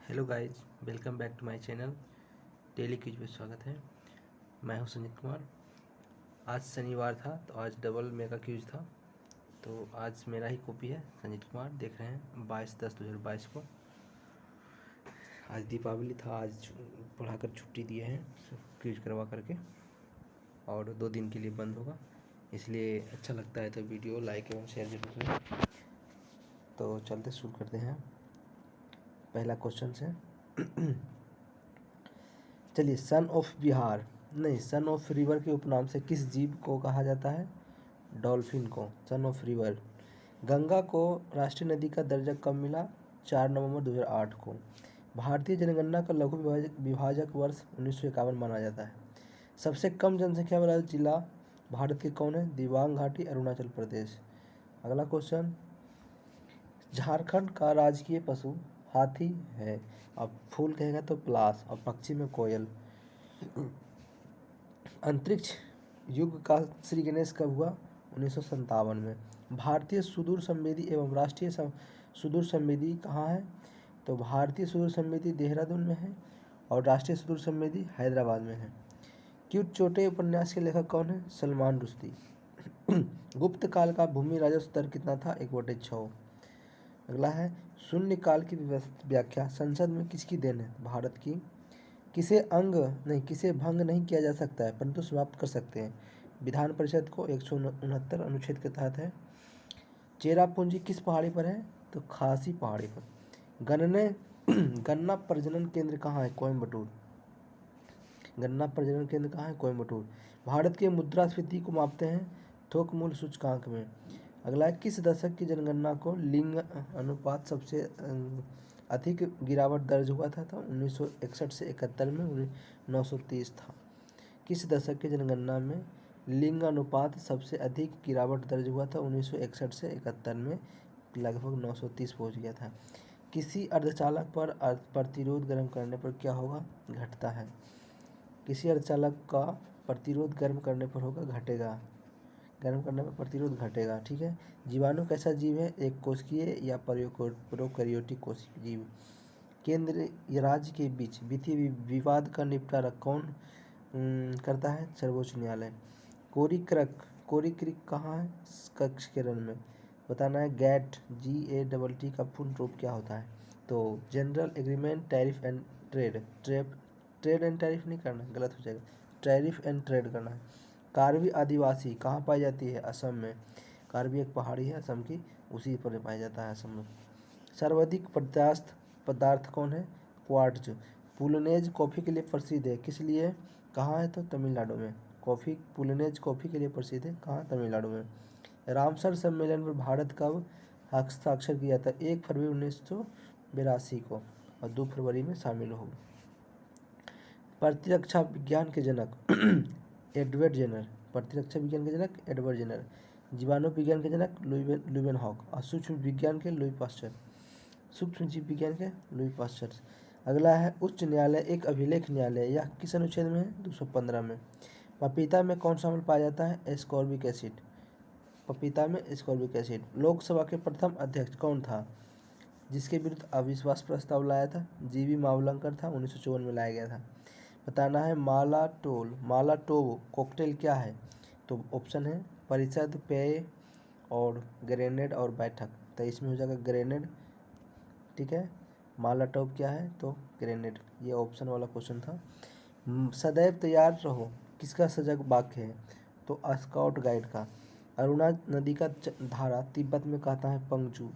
Hello guys, welcome back to my channel. Daily quiz में स्वागत है। मैं हूं संजीत कुमार। आज शनिवार था तो आज डबल मेगा क्विज था। तो आज मेरा ही कॉपी है, संजीत कुमार देख रहे हैं 22/10/2022 को। आज दीपावली था, आज पढ़ाकर छुट्टी दिए हैं क्विज करवा करके, और 2 दिन के लिए बंद होगा, इसलिए अच्छा लगता है तो वीडियो लाइक एवं शेयर जरूर करें। तो चलते शुरू करते हैं। पहला क्वेश्चन है, चलिए, सन ऑफ बिहार नहीं, सन ऑफ रिवर के उपनाम से किस जीव को कहा जाता है? डॉल्फिन को सन ऑफ रिवर। गंगा को राष्ट्रीय नदी का दर्जा कब मिला? 4 नवंबर 2008 को। भारतीय जनगणना का लघु विभाजक वर्ष 1951 माना जाता है। सबसे कम जनसंख्या वाला जिला भारत के कौन है? दिबांग घाटी, अरुणाचल प्रदेश। अगला क्वेश्चन, झारखंड का राजकीय पशु हाथी है। अब फूल कहेगा तो पलाश, और पक्षी में कोयल। अंतरिक्ष युग का श्री गणेश कब हुआ? 1957 में। भारतीय सुदूर संवेदी एवं राष्ट्रीय सुदूर संवेदी कहाँ है? तो भारतीय सुदूर संवेदी देहरादून में है और राष्ट्रीय सुदूर संवेदी हैदराबाद में है। क्यूट चोटे उपन्यास के लेखक कौन है? सलमान रुश्दी। गुप्त काल का भूमि राजस्व दर कितना था? 1/6। अगला है, शून्य काल की व्याख्या संसद में किसकी देन है? भारत की। किसे भंग नहीं किया जा सकता है परंतु समाप्त कर सकते हैं? विधान परिषद को 169 अनुच्छेद के तहत है। चेरापूंजी किस पहाड़ी पर है? तो खासी पहाड़ी पर। गन्ना प्रजनन केंद्र कहाँ है? कोयम्बटूर। गन्ना प्रजनन केंद्र कहाँ है? कोयम्बटूर। भारत के मुद्रास्फीति को मापते हैं थोक मूल्य सूचकांक में। अगला है, किस दशक की जनगणना को लिंग अनुपात सबसे अधिक गिरावट दर्ज हुआ था? तो 1961 से 71 में 930 था। किस दशक की जनगणना में लिंग अनुपात सबसे अधिक गिरावट दर्ज हुआ था? 1961 से 71 में लगभग 930 पहुँच गया था। किसी अर्धचालक पर प्रतिरोध गर्म करने पर क्या होगा? घटता है। किसी अर्धचालक का प्रतिरोध गर्म करने पर होगा? घटेगा। गर्म करने पर प्रतिरोध घटेगा। ठीक है। जीवाणु कैसा जीव है? एक कोशिकीय या प्रोकैरियोटिक कोशिकीय जीव। केंद्र या राज्य के बीच वित्तीय विवाद का निपटारा कौन करता है? सर्वोच्च न्यायालय। कोरी क्रीक कहाँ है? कक्ष के रन में। बताना है गैट GATT का पूर्ण रूप क्या होता है? तो general agreement tariff and trade. Trade and tariff नहीं करना, गलत हो जाएगा, टैरिफ एंड ट्रेड करना है। कार्बी आदिवासी कहाँ पाई जाती है? असम में। कार्बी एक पहाड़ी है असम की, उसी पर पाया जाता है असम में। सर्वाधिक प्रत्यास्थ पदार्थ कौन है? क्वार्ट्ज। पुलनेज कॉफ़ी के लिए प्रसिद्ध है, किस लिए? कहाँ है? तो तमिलनाडु में। पुलनेज कॉफ़ी के लिए प्रसिद्ध है, कहाँ? तमिलनाडु में। रामसर सम्मेलन पर भारत कब हस्ताक्षर किया था? 1 फरवरी 1982 को, और 2 फरवरी में शामिल हो। प्रतिरक्षा विज्ञान के जनक एडवर्ड जेनर। प्रतिरक्षा विज्ञान के जनक एडवर्ड जेनर। जीवाणु विज्ञान के जनक लुईवेनहॉक, और सूक्ष्म विज्ञान के लुई पास्चर। सूक्ष्म जीव विज्ञान के लुई पास्चर। अगला है, उच्च न्यायालय एक अभिलेख न्यायालय, यह किस अनुच्छेद में है? 215 में। पपीता में कौन सा अम्ल पाया जाता है? Ascorbic acid. पपीता में एस्कॉर्बिक एसिड। लोकसभा के प्रथम अध्यक्ष कौन था जिसके विरुद्ध अविश्वास प्रस्ताव लाया था? GV मावलंकर था, 1954 में लाया गया था। बताना है मालाटोव कॉकटेल क्या है? तो ऑप्शन है परिषद, पेय और ग्रेनेड और बैठक। तो इसमें हो जाएगा ग्रेनेड। ठीक है। मालाटोव क्या है? तो ग्रेनेड। ये ऑप्शन वाला क्वेश्चन था। सदैव तैयार रहो किसका सजग वाक्य है? तो स्काउट गाइड का। अरुणा नदी का धारा तिब्बत में कहता है पंगचू।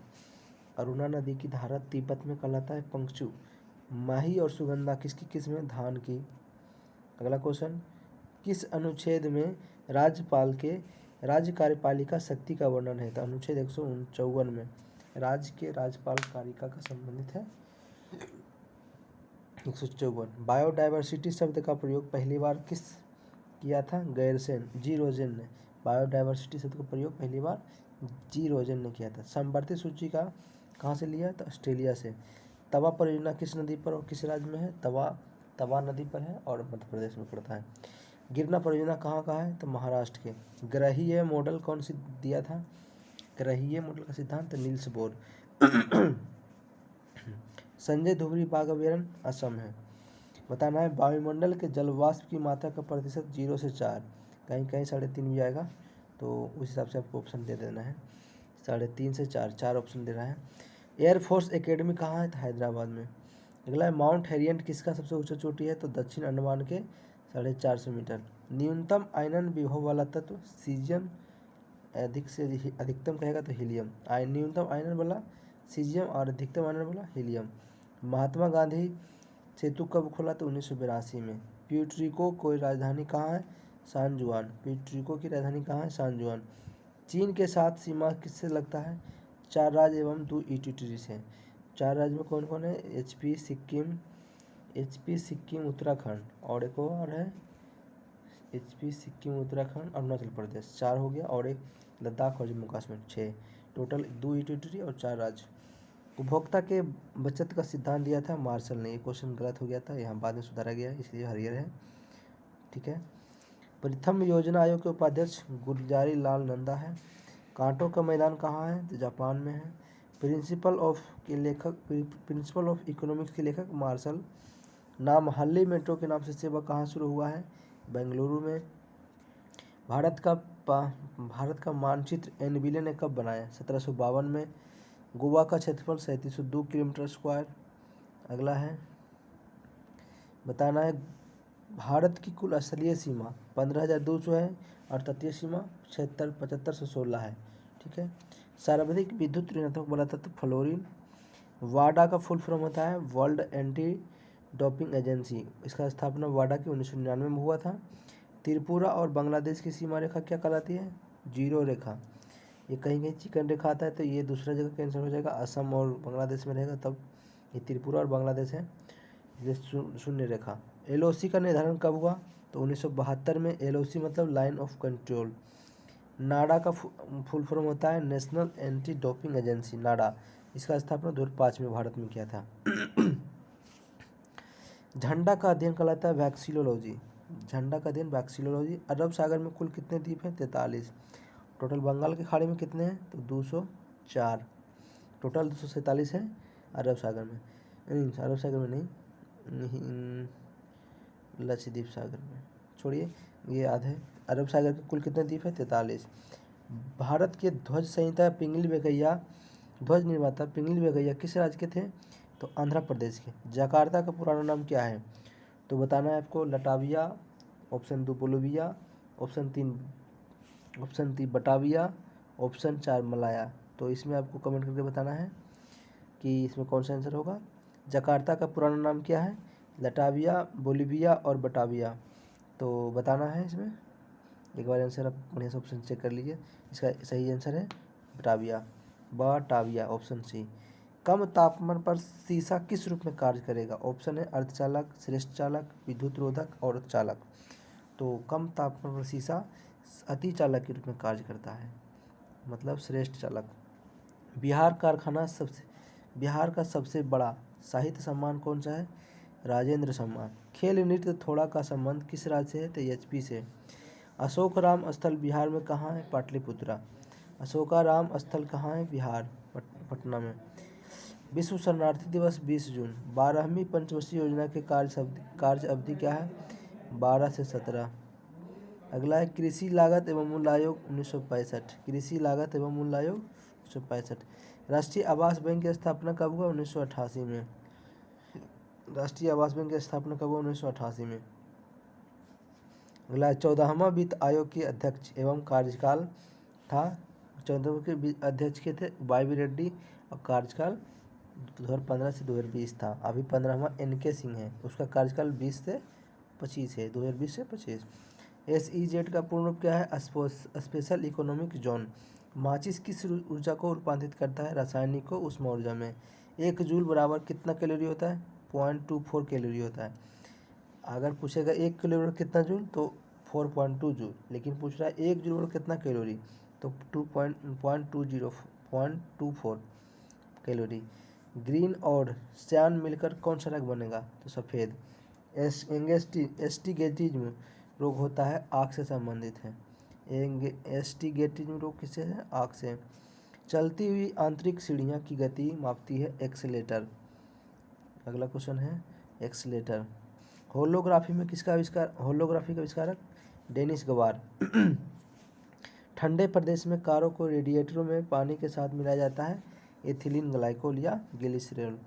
अरुणा नदी की धारा तिब्बत में कहलाता है पंगचू। माही और सुगंधा किसकी किस्म है? धान की। अगला क्वेश्चन, किस अनुच्छेद में राज्यपाल के राज्य कार्यपालिका शक्ति का वर्णन है? तो अनुच्छेद 154 में राज्य के राज्यपाल कारिका का संबंधित है 154। बायोडायवर्सिटी शब्द का प्रयोग पहली बार किस किया था? जी रोजेन ने। बायोडायवर्सिटी शब्द का प्रयोग पहली बार जी रोजेन ने किया था। संवर्धित सूची का कहाँ से लिया? तो ऑस्ट्रेलिया से। तवा परियोजना किस नदी पर और किस राज्य में है? तवा नदी पर है और मध्य प्रदेश में पड़ता है। गिरना परियोजना कहाँ का है? तो महाराष्ट्र के। ग्रहीय मॉडल कौन सी दिया था? ग्रहीय मॉडल का सिद्धांत नील्स बोर। संजय धुबरी बाघ अभयारण्य असम है। बताना है वायुमंडल के जल वाष्प की मात्रा का प्रतिशत 0 से 4, कहीं कहीं 3.5 भी आएगा, तो उस हिसाब से आपको ऑप्शन दे देना है। 3.5 से 4, 4 ऑप्शन दे रहा है। एयरफोर्स एकेडमी कहाँ है? तो हैदराबाद में। अगला है माउंट हैरियट किसका सबसे ऊंचा चोटी है? तो दक्षिण अंडमान के 450 मीटर। न्यूनतम आयनन विभव वाला तत्व सीजियम, अधिक से अधिकतम कहेगा तो हीलियम। न्यूनतम आयनन वाला सीजियम और अधिकतम आयनन वाला हीलियम। महात्मा गांधी सेतु कब खुला? तो 1982 में। प्यूर्टरिको की राजधानी कहाँ है? सान जुआन। प्यूर्टरिको की राजधानी कहाँ है? सान जुआन। चीन के साथ सीमा किससे लगता है? 4 राज्य एवं 2 टेरिटरी से। 4 राज्य में कौन कौन है? एचपी सिक्किम उत्तराखंड, और एक और है एचपी सिक्किम उत्तराखंड अरुणाचल प्रदेश। 4 हो गया, और एक लद्दाख और जम्मू कश्मीर, 6 टोटल। 2 टेरिटरी और 4 राज्य। उपभोक्ता के बचत का सिद्धांत दिया था मार्शल ने। ये क्वेश्चन गलत हो गया था, यहाँ बाद में सुधारा गया है, इसलिए हरियर है। ठीक है। प्रथम योजना आयोग के उपाध्यक्ष गुलजारी लाल नंदा है। कांटों का मैदान कहाँ है? तो जापान में है। प्रिंसिपल ऑफ इकोनॉमिक्स के लेखक मार्शल। नाम हल्ली मेट्रो के नाम से सेवा कहाँ शुरू हुआ है? बेंगलुरु में। भारत का मानचित्र एनविले ने कब बनाया? 1752 में। गोवा का क्षेत्रफल 3702 किलोमीटर स्क्वायर। अगला है बताना है भारत की कुल स्थलीय सीमा 15,200 है और तटीय सीमा 7516 है। ठीक है। सर्वाधिक विद्युत ऋणात्मक बला तत्व फ्लोरीन। वाडा का फुल फॉर्म होता है वर्ल्ड एंटी डोपिंग एजेंसी। इसका स्थापना वाडा के 1999 में हुआ था। त्रिपुरा और बांग्लादेश की सीमा रेखा क्या कहलाती है? जीरो रेखा। ये कहीं कहीं चिकन रेखा आता है, तो ये दूसरा जगह कैंसिल हो जाएगा, असम और बांग्लादेश में रहेगा, तब ये त्रिपुरा और बांग्लादेश है। ये शून्य रेखा। एलओसी का निर्धारण कब हुआ? तो 1972 में। एलओसी मतलब लाइन ऑफ कंट्रोल। नाडा का फुल फॉर्म होता है नेशनल एंटी डोपिंग एजेंसी, नाडा। इसका स्थापना 2005 में भारत में किया था। झंडा का अध्ययन कहलाता है वैक्सीलोलॉजी। झंडा का अध्ययन वैक्सीलोलॉजी। अरब सागर में कुल कितने द्वीप हैं? 43। टोटल बंगाल की खाड़ी में कितने हैं? तो 204। टोटल 247 है अरब सागर में। नहीं, अरब सागर में नहीं, लक्षद्वीप सागर में। छोड़िए, ये याद है। अरब सागर के कुल कितने द्वीप है? 43। भारत के ध्वज संहिता पिंगली वेंकैया, ध्वज निर्माता पिंगली वेंकैया किस राज्य के थे? तो आंध्र प्रदेश के। जकार्ता का पुराना नाम क्या है? तो बताना है आपको Latvia, option 2 Bolivia, option 3 Batavia, option 4 Malaya. तो इसमें आपको कमेंट करके बताना है कि इसमें कौन सा आंसर होगा। जकार्ता का पुराना नाम क्या है? लटाविया, बोलिविया और बटाविया। तो बताना है इसमें। एक बार आंसर आप बढ़िया से ऑप्शन चेक कर लीजिए। इसका सही आंसर है बटाविया, ऑप्शन सी। कम तापमान पर शीशा किस रूप में कार्य करेगा? ऑप्शन है अर्धचालक, श्रेष्ठ चालक, विद्युत रोधक और चालक। तो कम तापमान पर शीशा अति चालक के रूप में कार्य करता है, मतलब श्रेष्ठ चालक। बिहार का सबसे बड़ा साहित्य सम्मान कौन सा है? राजेंद्र सम्मान। खेल नृत्य थोड़ा का संबंध किस राज्य से है? तो एचपी से। अशोकराम स्थल बिहार में कहाँ है? पाटलिपुत्रा। अशोकाराम स्थल कहाँ है? बिहार, पटना में। विश्व शरणार्थी दिवस 20 जून। 12वीं पंचवर्षीय योजना के कार्य अवधि क्या है? 12 से 17। अगला है कृषि लागत एवं मूल्य आयोग 1965। कृषि लागत एवं मूल्य आयोग 1965। राष्ट्रीय आवास बैंक की स्थापना कब हुआ? 1988 में। राष्ट्रीय आवास बैंक की स्थापना कब हुआ? 1988 में। अगला 14वां वित्त आयोग के अध्यक्ष एवं कार्यकाल था। 14वें के अध्यक्ष के थे वाई रेड्डी और कार्यकाल 2015 से 2020 था। अभी 15वां NK सिंह है, उसका कार्यकाल 20 से 25 है, 2020 से 25। SEZ का पूर्ण रूप क्या है? Special economic zone. माचिस किस ऊर्जा को रूपांतरित करता है? रासायनिक को उष्मा ऊर्जा में। 1 जूल बराबर कितना कैलोरी होता है? 0.24 कैलोरी होता है। अगर पूछेगा 1 किलो कितना जूल, तो 4.2 जूल। लेकिन पूछ रहा है 1 जूल कितना कैलोरी, तो 0.24 कैलोरी। ग्रीन और श्यान मिलकर कौन सा रंग बनेगा? तो सफ़ेद। एस्टिगेटिज्म रोग होता है आँख से संबंधित है। एस्टिगेटिज्म रोग किससे है? आँख से। चलती हुई आंतरिक सीढ़ियाँ की गति मापती है एक्सेलेटर। अगला क्वेश्चन है एक्सीलेटर। होलोग्राफी का आविष्कारक डेनिस गवार। ठंडे प्रदेश में कारों को रेडिएटरों में पानी के साथ मिलाया जाता है, एथिलीन ग्लाइकोल या ग्लिसरॉल।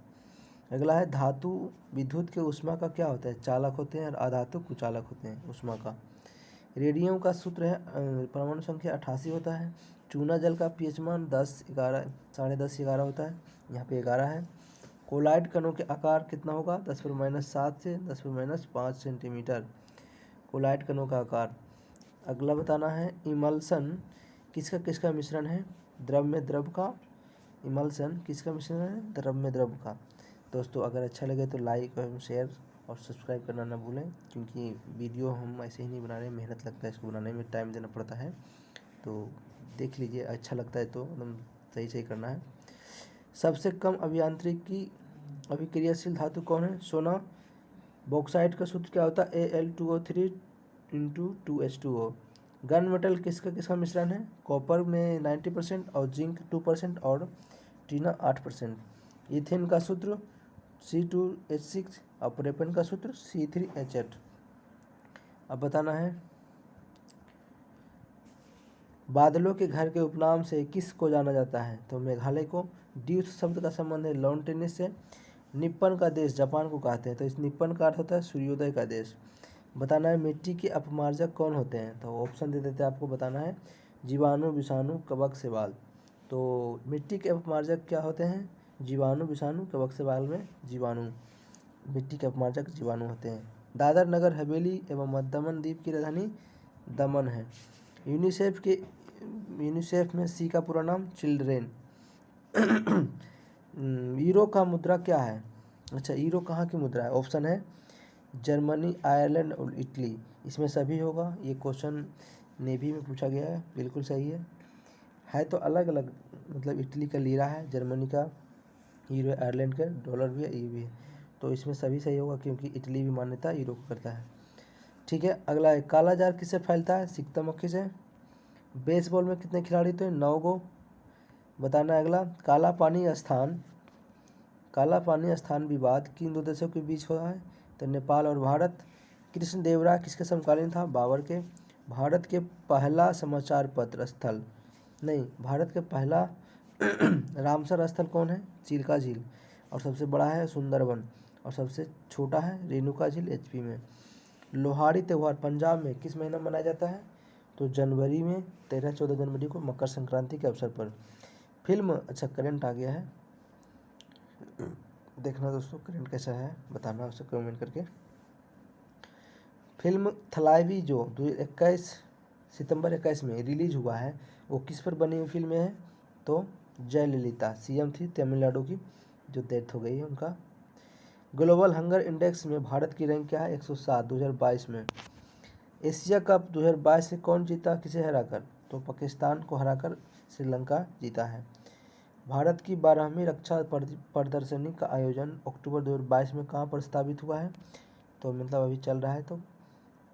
अगला है धातु विद्युत के ऊष्मा का क्या होता है, चालक होते हैं, और अधातु कुचालक होते हैं ऊष्मा का। रेडियम का सूत्र है परमाणु संख्या 88 होता है। चूना जल का पीएच मान 10, 11, 10.5, 11 होता है, यहाँ पे 11 है। कोलाइड कणों के आकार कितना होगा, 10⁻7 से 10⁻5 सेंटीमीटर कोलाइड कणों का आकार। अगला बताना है इमल्सन किसका किसका मिश्रण है, द्रव में द्रव का। इमल्सन किसका मिश्रण है, द्रव में द्रव का। दोस्तों अगर अच्छा लगे तो लाइक और शेयर और सब्सक्राइब करना ना भूलें, क्योंकि वीडियो हम ऐसे ही नहीं बना रहे, मेहनत लगता है इसको बनाने में, टाइम देना पड़ता है। तो देख लीजिए, अच्छा लगता है तो एकदम सही सही करना है। सबसे कम अभियांत्रिकी अभिक्रियाशील धातु कौन है, सोना। बॉक्साइट का सूत्र क्या होता है, Al2O3 × 2H2O। गन मेटल किसका किसका मिश्रण है, कॉपर में 90% और जिंक 2% और टीना 8%। इथेन का सूत्र C2H6 और प्रोपेन का सूत्र C3H8। अब बताना है बादलों के घर के उपनाम से किस को जाना जाता है, तो मेघालय को। द्वीप शब्द का संबंध है लॉन टेनिस से। निप्पन का देश जापान को कहते हैं, तो इस निप्पन का अर्थ होता है सूर्योदय का देश। बताना है मिट्टी के अपमार्जक कौन होते हैं, तो ऑप्शन दे देते हैं आपको। बताना है जीवाणु, विषाणु, कवक, शैवाल। तो मिट्टी के अपमार्जक क्या होते हैं, जीवाणु, विषाणु, कवक, शैवाल में जीवाणु। मिट्टी के अपमार्जक जीवाणु होते हैं। दादर नगर हवेली एवं दमन द्वीप की राजधानी दमन है। यूनिसेफ में सी का पूरा नाम चिल्ड्रेन। यूरो का मुद्रा क्या है, अच्छा यूरो कहाँ की मुद्रा है, ऑप्शन है जर्मनी, आयरलैंड और इटली। इसमें सभी होगा, ये क्वेश्चन नेवी में पूछा गया है, बिल्कुल सही है तो अलग अलग, मतलब इटली का लीरा है, जर्मनी का यूरो, आयरलैंड का डॉलर भी है, ये भी है, तो इसमें सभी सही होगा क्योंकि इटली भी मान्यता यूरो को करता है। ठीक है, अगला है काला जार किससे फैलता है, सिकता मक्खी से। बेसबॉल में कितने खिलाड़ी थे, 9 गो। बताना है अगला काला पानी स्थान विवाद किन दो देशों के बीच हुआ है, तो नेपाल और भारत। कृष्ण देव राय किसके समकालीन था, बाबर के। भारत के पहला समाचार पत्र स्थल, नहीं, भारत के पहला रामसर स्थल कौन है, चिल्का झील। और सबसे बड़ा है सुंदरबन, और सबसे छोटा है रेणुका झील एचपी में। लोहाड़ी त्यौहार पंजाब में किस महीना मनाया जाता है, तो जनवरी में 13-14 जनवरी को मकर संक्रांति के अवसर पर। फिल्म, अच्छा करंट आ गया है, देखना दोस्तों करंट कैसा है, बताना उसे कमेंट करके। फिल्म थलाइवी जो 2021 सितंबर 21 में रिलीज हुआ है, वो किस पर बनी हुई फिल्म है, तो जयललिता सीएम थी तमिलनाडु की, जो डेथ हो गई है उनका। ग्लोबल हंगर इंडेक्स में भारत की रैंक क्या है, 107 2022 में। एशिया कप 2022 से कौन जीता, किसे हराकर, तो पाकिस्तान को हराकर श्रीलंका जीता है। भारत की 12वीं रक्षा प्रदर्शनी का आयोजन अक्टूबर 2022 में कहाँ प्रस्तावित हुआ है, तो मतलब अभी चल रहा है, तो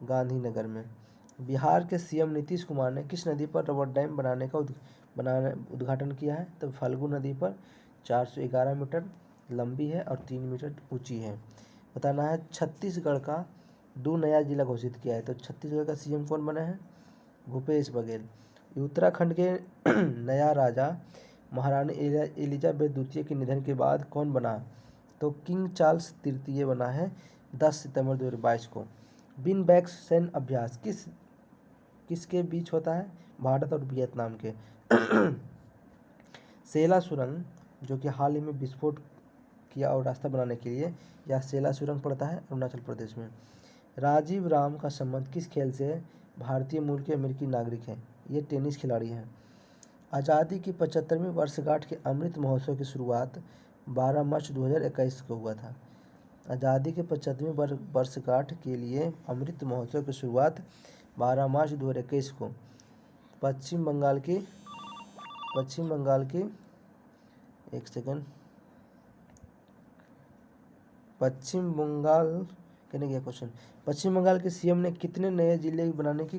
गांधीनगर में। बिहार के सीएम नीतीश कुमार ने किस नदी पर रबर डैम बनाने का उद्घाटन किया है, तो फाल्गु नदी पर 411 मीटर लंबी है और 3 मीटर ऊंची है। बताना है छत्तीसगढ़ का 2 नया जिला घोषित किया है, तो छत्तीसगढ़ का सीएम कौन बना है, भूपेश बघेल। उत्तराखंड के नया राजा महारानी एलिजाबेथ द्वितीय के निधन के बाद कौन बना, तो किंग चार्ल्स तृतीय बना है 10 सितंबर 2022 को। बिन बैक्स सैन्य अभ्यास किसके बीच होता है, भारत और वियतनाम के। सेला सुरंग जो कि हाल ही में विस्फोट किया और रास्ता बनाने के लिए, यह सेला सुरंग पड़ता है अरुणाचल प्रदेश में। राजीव राम का संबंध किस खेल से है, भारतीय मूल के अमेरिकी नागरिक हैं, ये टेनिस खिलाड़ी हैं। आज़ादी की 75वीं वर्षगांठ के अमृत महोत्सव की शुरुआत 12 मार्च 2021 को हुआ था। आज़ादी के 75वीं वर्षगांठ के लिए अमृत महोत्सव की शुरुआत 12 मार्च 2021 को पश्चिम बंगाल की एक सेकंड, पश्चिम बंगाल कहने गया क्वेश्चन। पश्चिम बंगाल के सीएम ने कितने नए जिले बनाने की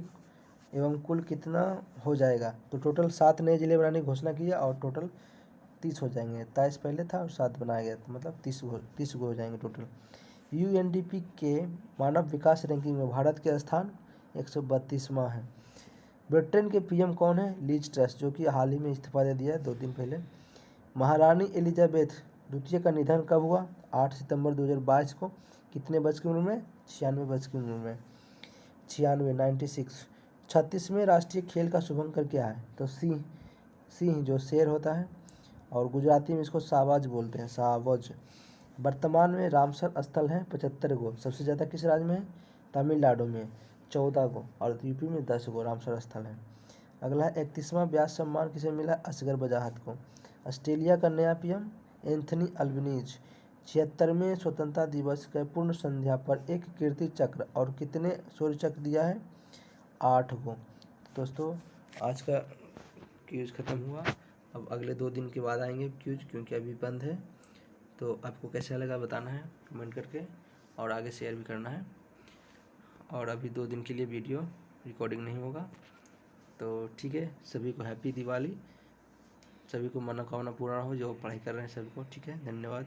एवं कुल कितना हो जाएगा, तो टोटल 7 नए जिले बनाने की घोषणा की है और टोटल 30 हो जाएंगे। 23 पहले था और 7 बनाया गया, तो मतलब 30 हो जाएंगे टोटल। यूएनडीपी के मानव विकास रैंकिंग में भारत के स्थान 132वां है। ब्रिटेन के पीएम कौन है? लीज ट्रस, जो कि हाल ही में इस्तीफा दे दिया है 2 दिन पहले। महारानी एलिजाबेथ द्वितीय का निधन कब हुआ? 8 सितंबर 2022 को। कितने वर्ष की उम्र में? 96 वर्ष की उम्र में। 96। 36वें राष्ट्रीय खेल का शुभंकर क्या है? तो सिंह, सिंह जो शेर होता है, और गुजराती में इसको सावाज बोलते हैं, सावज। वर्तमान में रामसर स्थल है 75 गो। सबसे ज़्यादा किस राज्य में है? तमिलनाडु में 14 गो, और यूपी में 10 गो रामसर स्थल है। अगला है 31वां ब्यास सम्मान किसे मिला? असगर वजाहत को। ऑस्ट्रेलिया का नया पीएम एंथनी अल्बनीज। 76वें स्वतंत्रता दिवस के पूर्ण संध्या पर एक कीर्ति चक्र और कितने शौर्य चक्र दिया है? 8 गो। दोस्तों, आज का क्यूज ख़त्म हुआ। अब अगले 2 दिन के बाद आएंगे क्यूज, क्योंकि अभी बंद है। तो आपको कैसा लगा बताना है कमेंट करके, और आगे शेयर भी करना है। और अभी 2 दिन के लिए वीडियो रिकॉर्डिंग नहीं होगा। तो ठीक है, सभी को हैप्पी दिवाली, सभी को मनोकामना पूर्ण हो जो पढ़ाई कर रहे हैं सभी को। ठीक है, धन्यवाद।